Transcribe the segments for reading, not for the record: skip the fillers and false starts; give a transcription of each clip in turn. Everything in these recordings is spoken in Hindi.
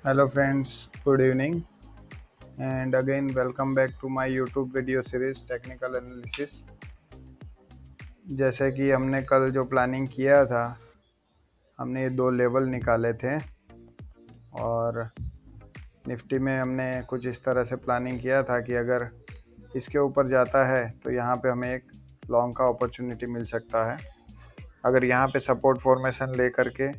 Hello friends, good evening and again welcome back to my YouTube video series Technical Analysis। जैसे कि हमने कल जो प्लानिंग किया था, हमने ये दो लेवल निकाले थे और निफ्टी में हमने कुछ इस तरह से प्लानिंग किया था कि अगर इसके ऊपर जाता है तो यहाँ पे हमें एक लॉन्ग का अपॉर्चुनिटी मिल सकता है। अगर यहाँ पे सपोर्ट फॉर्मेशन ले करके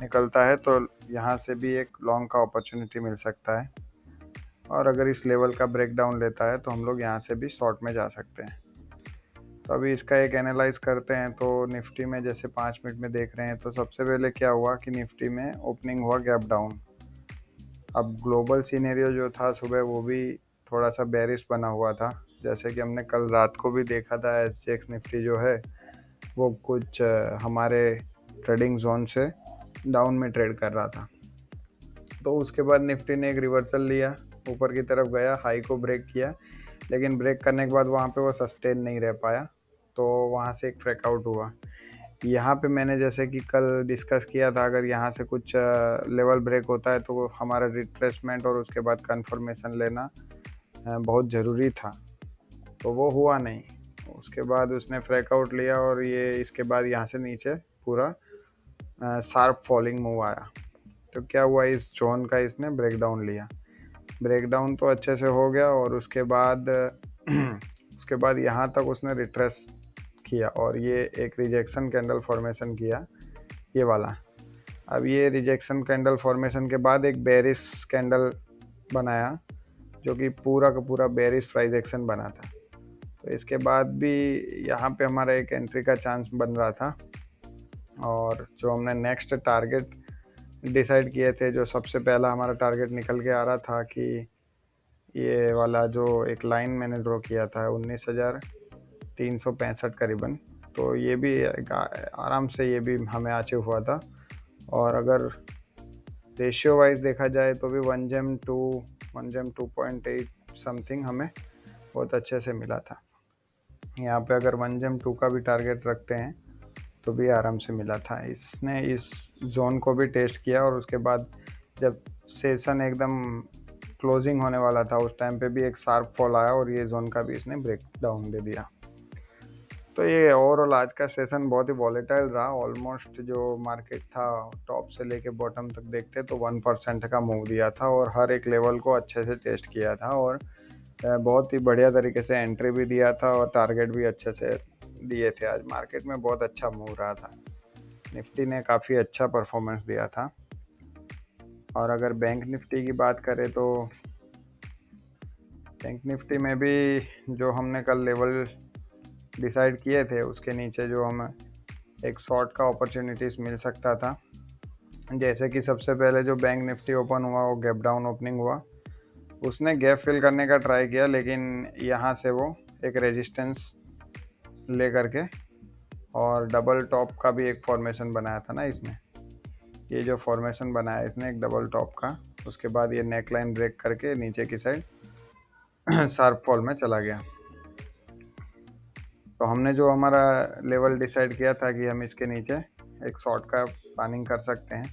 निकलता है तो यहाँ से भी एक लॉन्ग का अपॉर्चुनिटी मिल सकता है, और अगर इस लेवल का ब्रेक डाउन लेता है तो हम लोग यहाँ से भी शॉर्ट में जा सकते हैं। तो अभी इसका एक एनालाइज करते हैं। तो निफ्टी में जैसे 5 मिनट में देख रहे हैं तो सबसे पहले क्या हुआ कि निफ्टी में ओपनिंग हुआ गैप डाउन। अब ग्लोबल सीनेरियो जो था सुबह वो भी थोड़ा सा बेरिश बना हुआ था, जैसे कि हमने कल रात को भी देखा था। एसजीएक्स निफ्टी जो है वो कुछ हमारे ट्रेडिंग जोन से डाउन में ट्रेड कर रहा था। तो उसके बाद निफ्टी ने एक रिवर्सल लिया, ऊपर की तरफ गया, हाई को ब्रेक किया, लेकिन ब्रेक करने के बाद वहाँ पे वो सस्टेन नहीं रह पाया, तो वहाँ से एक ब्रेकआउट हुआ। यहाँ पे मैंने जैसे कि कल डिस्कस किया था, अगर यहाँ से कुछ लेवल ब्रेक होता है तो हमारा रिट्रेसमेंट और उसके बाद कंफर्मेशन लेना बहुत ज़रूरी था, तो वो हुआ नहीं। उसके बाद उसने ब्रेकआउट लिया और ये इसके बाद यहाँ से नीचे पूरा शार्प फॉलिंग मूव आया। तो क्या हुआ, इस जोन का इसने ब्रेकडाउन लिया। ब्रेकडाउन तो अच्छे से हो गया और उसके बाद उसके बाद यहाँ तक उसने रिट्रेस किया और ये एक रिजेक्शन कैंडल फॉर्मेशन किया, ये वाला। अब ये रिजेक्शन कैंडल फॉर्मेशन के बाद एक बेरिश कैंडल बनाया, जो कि पूरा का पूरा बेरिश प्राइस एक्शन बना था। तो इसके बाद भी यहाँ पे हमारा एक एंट्री का चांस बन रहा था, और जो हमने नेक्स्ट टारगेट डिसाइड किए थे, जो सबसे पहला हमारा टारगेट निकल के आ रहा था कि ये वाला जो एक लाइन मैंने ड्रॉ किया था 19,365 करीबन, तो ये भी आराम से ये भी हमें अचीव हुआ था। और अगर रेशियो वाइज देखा जाए तो भी 1:2 समथिंग हमें बहुत अच्छे से मिला था। यहाँ पे अगर 1:2 का भी टारगेट रखते हैं तो भी आराम से मिला था। इसने इस जोन को भी टेस्ट किया और उसके बाद जब सेशन एकदम क्लोजिंग होने वाला था उस टाइम पे भी एक शार्प फॉल आया और ये जोन का भी इसने ब्रेक डाउन दे दिया। तो ये ओवरऑल आज का सेशन बहुत ही वॉलेटाइल रहा। ऑलमोस्ट जो मार्केट था टॉप से लेके बॉटम तक देखते तो 1% का मूव दिया था और हर एक लेवल को अच्छे से टेस्ट किया था, और बहुत ही बढ़िया तरीके से एंट्री भी दिया था और टारगेट भी अच्छे से दिए थे। आज मार्केट में बहुत अच्छा मूव रहा था, निफ्टी ने काफ़ी अच्छा परफॉर्मेंस दिया था। और अगर बैंक निफ्टी की बात करें तो बैंक निफ्टी में भी जो हमने कल लेवल डिसाइड किए थे उसके नीचे जो हमें एक शॉर्ट का अपॉर्चुनिटीज़ मिल सकता था। जैसे कि सबसे पहले जो बैंक निफ्टी ओपन हुआ वो गैप डाउन ओपनिंग हुआ, उसने गैप फिल करने का ट्राई किया, लेकिन यहाँ से वो एक रेजिस्टेंस ले करके और डबल टॉप का भी एक फॉर्मेशन बनाया था ना इसने। ये जो फॉर्मेशन बनाया इसने एक डबल टॉप का, उसके बाद ये नेक लाइन ब्रेक करके नीचे की साइड शार्प फॉल में चला गया। तो हमने जो हमारा लेवल डिसाइड किया था कि हम इसके नीचे एक शॉर्ट का प्लानिंग कर सकते हैं,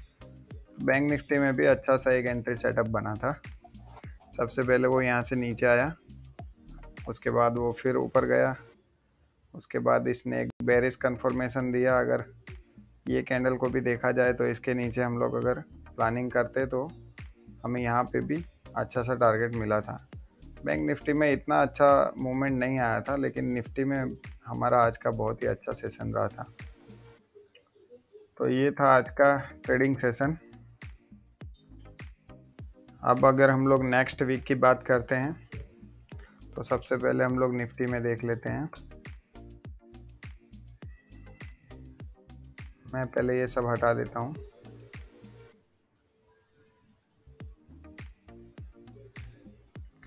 बैंक निफ्टी में भी अच्छा सा एक एंट्री सेटअप बना था। सबसे पहले वो यहाँ से नीचे आया, उसके बाद वो फिर ऊपर गया, उसके बाद इसने एक बेरिश कन्फर्मेशन दिया। अगर ये कैंडल को भी देखा जाए तो इसके नीचे हम लोग अगर प्लानिंग करते तो हमें यहाँ पे भी अच्छा सा टारगेट मिला था। बैंक निफ्टी में इतना अच्छा मूवमेंट नहीं आया था, लेकिन निफ्टी में हमारा आज का बहुत ही अच्छा सेशन रहा था। तो ये था आज का ट्रेडिंग सेशन। अब अगर हम लोग नेक्स्ट वीक की बात करते हैं तो सबसे पहले हम लोग निफ्टी में देख लेते हैं। मैं पहले ये सब हटा देता हूँ।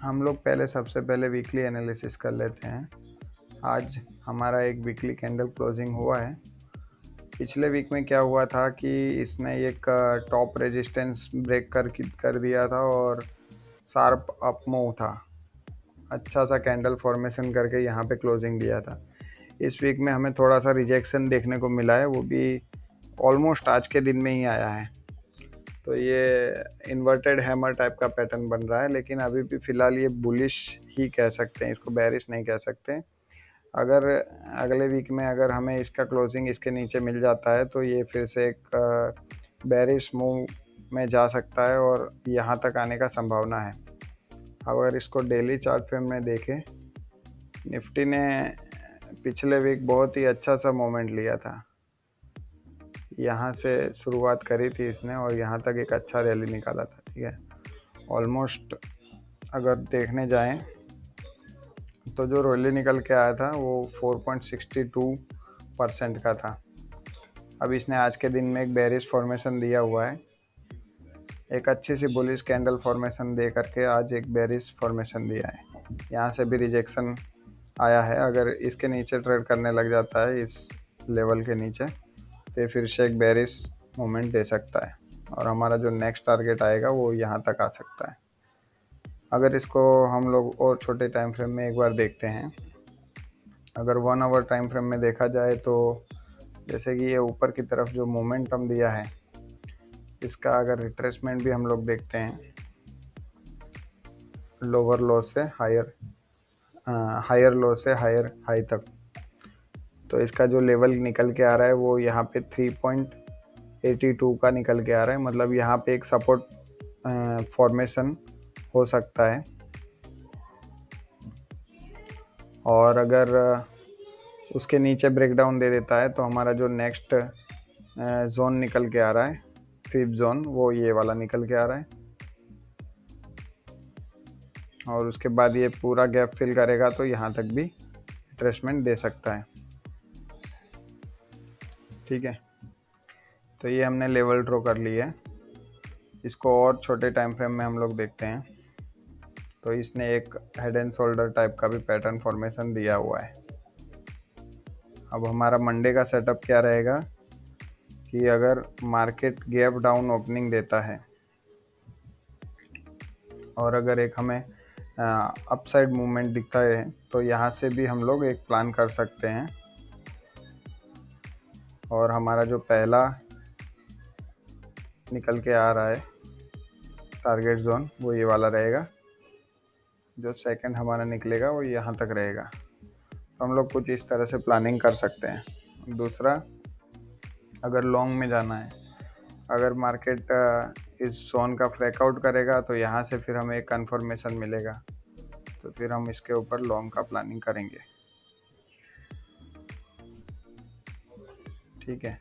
हम लोग पहले सबसे पहले वीकली एनालिसिस कर लेते हैं। आज हमारा एक वीकली कैंडल क्लोजिंग हुआ है। पिछले वीक में क्या हुआ था कि इसने एक टॉप रेजिस्टेंस ब्रेक कर दिया था और शार्प अप मूव था, अच्छा सा कैंडल फॉर्मेशन करके यहाँ पे क्लोजिंग दिया था। इस वीक में हमें थोड़ा सा रिजेक्शन देखने को मिला है, वो भी ऑलमोस्ट आज के दिन में ही आया है। तो ये इन्वर्टेड हैमर टाइप का पैटर्न बन रहा है, लेकिन अभी भी फ़िलहाल ये बुलिश ही कह सकते हैं, इसको बेरिश नहीं कह सकते। अगर अगले वीक में अगर हमें इसका क्लोजिंग इसके नीचे मिल जाता है तो ये फिर से एक बेरिश मूव में जा सकता है और यहाँ तक आने का संभावना है। अगर इसको डेली चार्ट फ्रेम में देखें, निफ्टी ने पिछले वीक बहुत ही अच्छा सा मोमेंट लिया था। यहाँ से शुरुआत करी थी इसने और यहाँ तक एक अच्छा रैली निकाला था। ठीक है, ऑलमोस्ट अगर देखने जाएं तो जो रैली निकल के आया था वो 4.62% का था। अब इसने आज के दिन में एक बेरिश फॉर्मेशन दिया हुआ है, एक अच्छी सी बुलिश कैंडल फॉर्मेशन दे करके आज एक बेरिश फॉर्मेशन दिया है। यहाँ से भी रिजेक्शन आया है। अगर इसके नीचे ट्रेड करने लग जाता है इस लेवल के नीचे तो फिर से एक बेरिश मोमेंट दे सकता है और हमारा जो नेक्स्ट टारगेट आएगा वो यहाँ तक आ सकता है। अगर इसको हम लोग और छोटे टाइम फ्रेम में एक बार देखते हैं, अगर 1 आवर टाइम फ्रेम में देखा जाए तो जैसे कि ये ऊपर की तरफ जो मोमेंटम दिया है इसका अगर रिट्रेसमेंट भी हम लोग देखते हैं लोअर लो से हायर लो से हायर हाई तक, तो इसका जो लेवल निकल के आ रहा है वो यहाँ पे 3.82 का निकल के आ रहा है। मतलब यहाँ पे एक सपोर्ट फॉर्मेशन हो सकता है। और अगर उसके नीचे ब्रेकडाउन दे देता है तो हमारा जो नेक्स्ट जोन निकल के आ रहा है, 5th जोन, वो ये वाला निकल के आ रहा है और उसके बाद ये पूरा गैप फिल करेगा तो यहाँ तक भी रिट्रेसमेंट दे सकता है। ठीक है, तो ये हमने लेवल ड्रॉ कर लिया है। इसको और छोटे टाइम फ्रेम में हम लोग देखते हैं तो इसने एक हेड एंड शोल्डर टाइप का भी पैटर्न फॉर्मेशन दिया हुआ है। अब हमारा मंडे का सेटअप क्या रहेगा कि अगर मार्केट गैप डाउन ओपनिंग देता है और अगर एक हमें अपसाइड मूवमेंट दिखता है तो यहाँ से भी हम लोग एक प्लान कर सकते हैं। और हमारा जो पहला निकल के आ रहा है टारगेट जोन वो ये वाला रहेगा, जो सेकंड हमारा निकलेगा वो यहाँ तक रहेगा। तो हम लोग कुछ इस तरह से प्लानिंग कर सकते हैं। दूसरा, अगर लॉन्ग में जाना है, अगर मार्केट इस जोन का ब्रेकआउट करेगा तो यहाँ से फिर हमें एक कंफर्मेशन मिलेगा, तो फिर हम इसके ऊपर लॉन्ग का प्लानिंग करेंगे। ठीक है,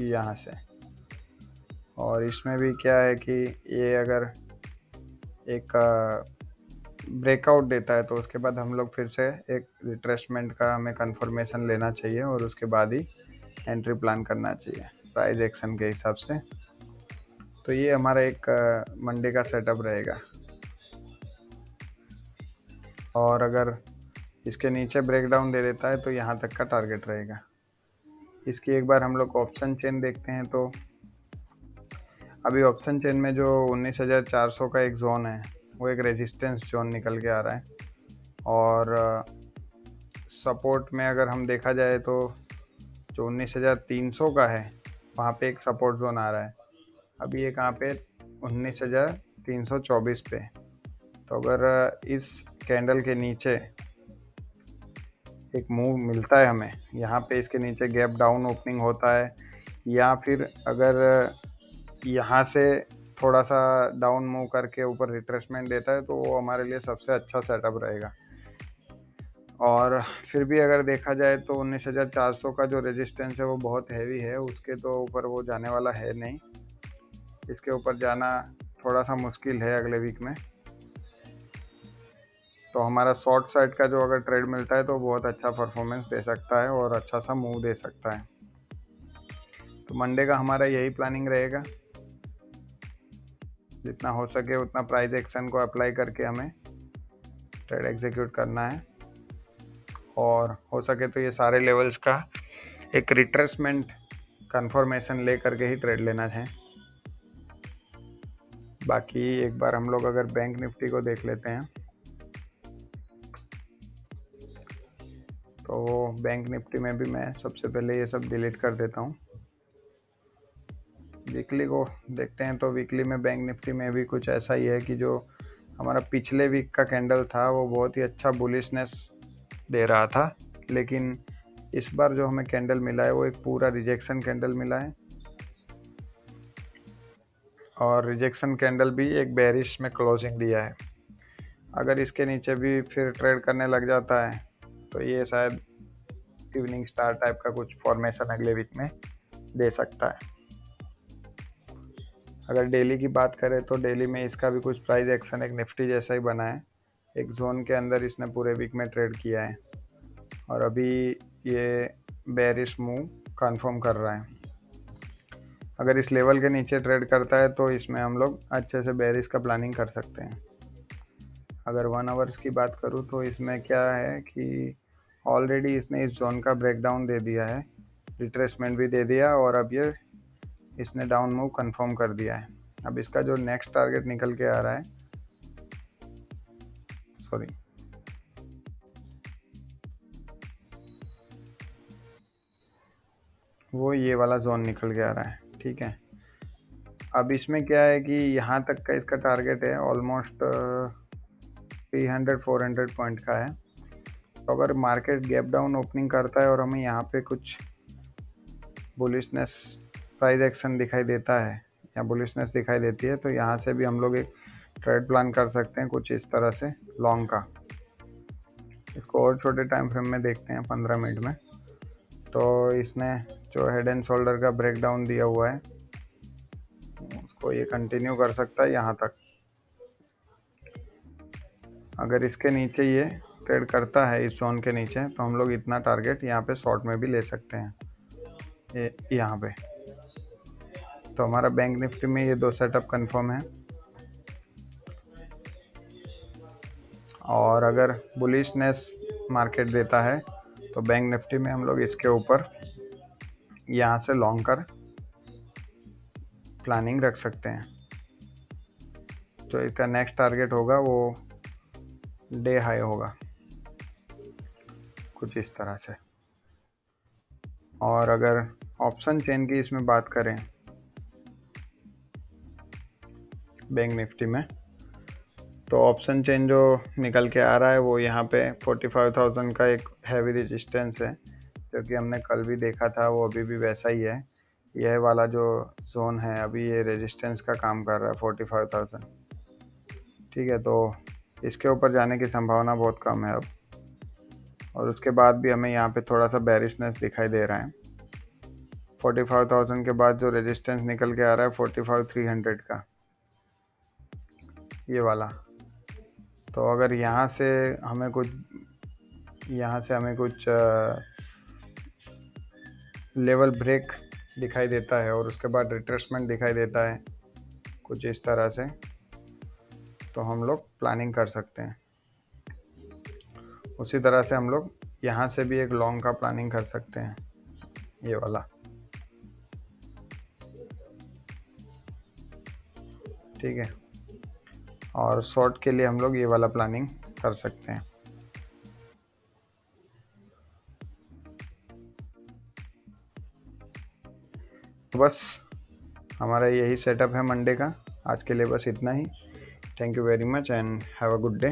यहाँ से। और इसमें भी क्या है कि ये अगर एक ब्रेकआउट देता है तो उसके बाद हम लोग फिर से एक रिट्रेसमेंट का हमें कंफर्मेशन लेना चाहिए और उसके बाद ही एंट्री प्लान करना चाहिए प्राइस एक्शन के हिसाब से। तो ये हमारा एक मंडे का सेटअप रहेगा। और अगर इसके नीचे ब्रेकडाउन दे देता है तो यहाँ तक का टारगेट रहेगा। इसकी एक बार हम लोग ऑप्शन चेन देखते हैं तो अभी ऑप्शन चेन में जो 19,400 का एक जोन है वो एक रेजिस्टेंस जोन निकल के आ रहा है और सपोर्ट में अगर हम देखा जाए तो जो 19,300 का है वहाँ पे एक सपोर्ट जोन आ रहा है। अभी ये कहाँ पे 19,324 पे। तो अगर इस कैंडल के नीचे एक मूव मिलता है हमें, यहाँ पे इसके नीचे गैप डाउन ओपनिंग होता है या फिर अगर यहाँ से थोड़ा सा डाउन मूव करके ऊपर रिट्रेसमेंट देता है तो वो हमारे लिए सबसे अच्छा सेटअप रहेगा। और फिर भी अगर देखा जाए तो 19,400 का जो रेजिस्टेंस है वो बहुत हैवी है, उसके तो ऊपर वो जाने वाला है नहीं। इसके ऊपर जाना थोड़ा सा मुश्किल है अगले वीक में। तो हमारा शॉर्ट साइड का जो अगर ट्रेड मिलता है तो बहुत अच्छा परफॉर्मेंस दे सकता है और अच्छा सा मूव दे सकता है। तो मंडे का हमारा यही प्लानिंग रहेगा, जितना हो सके उतना प्राइस एक्शन को अप्लाई करके हमें ट्रेड एग्जीक्यूट करना है और हो सके तो ये सारे लेवल्स का एक रिट्रेसमेंट कंफर्मेशन ले करके ही ट्रेड लेना है। बाकी एक बार हम लोग अगर बैंक निफ्टी को देख लेते हैं तो तो बैंक निफ्टी में भी मैं सबसे पहले ये सब डिलीट कर देता हूँ। वीकली को देखते हैं तो वीकली में बैंक निफ्टी में भी कुछ ऐसा ही है कि जो हमारा पिछले वीक का कैंडल था वो बहुत ही अच्छा बुलिशनेस दे रहा था, लेकिन इस बार जो हमें कैंडल मिला है वो एक पूरा रिजेक्शन कैंडल मिला है, और रिजेक्शन कैंडल भी एक बेरिश में क्लोजिंग दिया है। अगर इसके नीचे भी फिर ट्रेड करने लग जाता है तो ये शायद इवनिंग स्टार टाइप का कुछ फॉर्मेशन अगले वीक में दे सकता है। अगर डेली की बात करें तो डेली में इसका भी कुछ प्राइस एक्शन एक निफ्टी जैसा ही बना है। एक जोन के अंदर इसने पूरे वीक में ट्रेड किया है और अभी ये बेरिश मूव कंफर्म कर रहा है। अगर इस लेवल के नीचे ट्रेड करता है तो इसमें हम लोग अच्छे से बेरिश का प्लानिंग कर सकते हैं। अगर 1 आवर्स की बात करूँ तो इसमें क्या है कि ऑलरेडी इसने इस जोन का ब्रेकडाउन दे दिया है, रिट्रेसमेंट भी दे दिया, और अब ये इसने डाउन मूव कंफर्म कर दिया है। अब इसका जो नेक्स्ट टारगेट निकल के आ रहा है, सॉरी, वो ये वाला जोन निकल के आ रहा है। ठीक है, अब इसमें क्या है कि यहाँ तक का इसका टारगेट है ऑलमोस्ट 300-400 पॉइंट का है। तो अगर मार्केट गैप डाउन ओपनिंग करता है और हमें यहाँ पे कुछ बुलिशनेस प्राइस एक्शन दिखाई देता है या बुलिशनेस दिखाई देती है तो यहाँ से भी हम लोग एक ट्रेड प्लान कर सकते हैं कुछ इस तरह से लॉन्ग का। इसको और छोटे टाइम फ्रेम में देखते हैं 15 मिनट में। तो इसने जो हेड एंड शोल्डर का ब्रेकडाउन दिया हुआ है उसको ये कंटिन्यू कर सकता है यहाँ तक। अगर इसके नीचे ये ट्रेड करता है इस जोन के नीचे तो हम लोग इतना टारगेट यहाँ पे शॉर्ट में भी ले सकते हैं, ये यहाँ पे। तो हमारा बैंक निफ्टी में ये 2 सेटअप कंफर्म है। और अगर बुलिशनेस मार्केट देता है तो बैंक निफ्टी में हम लोग इसके ऊपर यहाँ से लॉन्ग कर प्लानिंग रख सकते हैं। जो इसका नेक्स्ट टारगेट होगा वो डे हाई होगा कुछ इस तरह से। और अगर ऑप्शन चेन की इसमें बात करें बैंक निफ्टी में, तो ऑप्शन चेन जो निकल के आ रहा है वो यहाँ पे 45,000 का एक हैवी रेजिस्टेंस है, जो कि हमने कल भी देखा था, वो अभी भी वैसा ही है। यह वाला जो जोन है अभी ये रेजिस्टेंस का काम कर रहा है 45,000। ठीक है, तो इसके ऊपर जाने की संभावना बहुत कम है अब। और उसके बाद भी हमें यहाँ पे थोड़ा सा बेरिशनेस दिखाई दे रहा है। 45,000 के बाद जो रेजिस्टेंस निकल के आ रहा है 45,300 का, ये वाला। तो अगर यहाँ से हमें कुछ लेवल ब्रेक दिखाई देता है और उसके बाद रिट्रेसमेंट दिखाई देता है कुछ इस तरह से, तो हम लोग प्लानिंग कर सकते हैं। उसी तरह से हम लोग यहाँ से भी एक लॉन्ग का प्लानिंग कर सकते हैं, ये वाला। ठीक है, और शॉर्ट के लिए हम लोग ये वाला प्लानिंग कर सकते हैं। तो बस हमारा यही सेटअप है मंडे का। आज के लिए बस इतना ही। Thank you very much and have a good day.